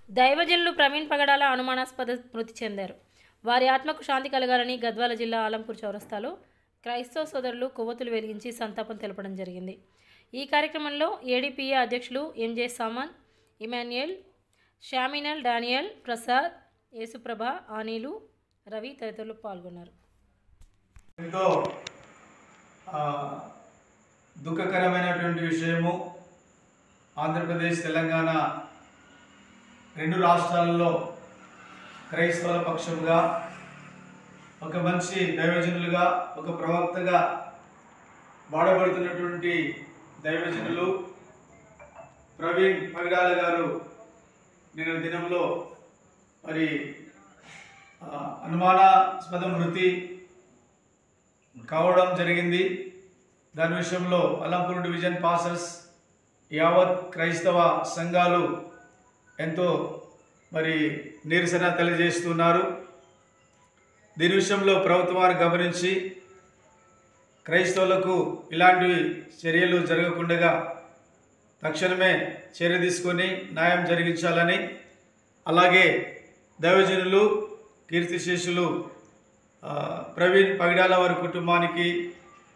దైవజనులు ప్రవీణ్ పగడాల అనుమానాస్పద మృతి చెందారు. వారి ఆత్మకు శాంతి కలగాలని గద్వాల జిల్లా ఆలంపూర్ చౌరస్తాలో క్రైస్తవ సోదరులు కొవ్వొత్తులు వెలిగించి సంతాపం తెలపడం జరిగింది. ఈ కార్యక్రమంలో ఏడీపీఏ అధ్యక్షులు ఎంజే సామాన్, ఇమాన్యుయల్, షామినల్, డానియల్, ప్రసాద్, యేసుప్రభ, ఆనీలు, రవి తదితరులు పాల్గొన్నారు. ఎంతో దుఃఖకరమైనటువంటి విషయము. ఆంధ్రప్రదేశ్, తెలంగాణ రెండు రాష్ట్రాలలో క్రైస్తవుల పక్షంగా ఒక మంచి దైవజనులుగా, ఒక ప్రవక్తగా వాడబడుతున్నటువంటి దైవజనులు ప్రవీణ్ పగడాల గారు నిన్న దినంలో మరి అనుమానాస్పద మృతి కావడం జరిగింది. దాని విషయంలో అలంపూర్ డివిజన్ పాస్టర్స్, యావత్ క్రైస్తవ సంఘాలు ఎంతో మరి నిరసన తెలియజేస్తున్నారు. దీని విషయంలో ప్రభుత్వం వారు గమనించి క్రైస్తవులకు ఇలాంటి చర్యలు జరగకుండా తక్షణమే చర్య తీసుకొని న్యాయం జరిగించాలని, అలాగే దైవజనులు కీర్తిశేషులు ప్రవీణ్ పగడాల వారి కుటుంబానికి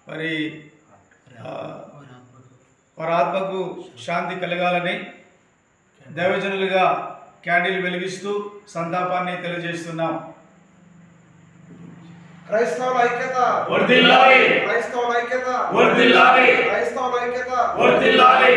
మరి వారి ఆత్మకు శాంతి కలగాలని దైవజనులుగా క్యాండిల్ వెలిగిస్తూ సంతాపాన్ని తెలియజేస్తున్నాం. క్రైస్తవుల ఐక్యత వర్ధిల్లాలి! క్రైస్తవుల ఐక్యత వర్ధిల్లాలి! క్రైస్తవుల ఐక్యత వర్ధిల్లాలి!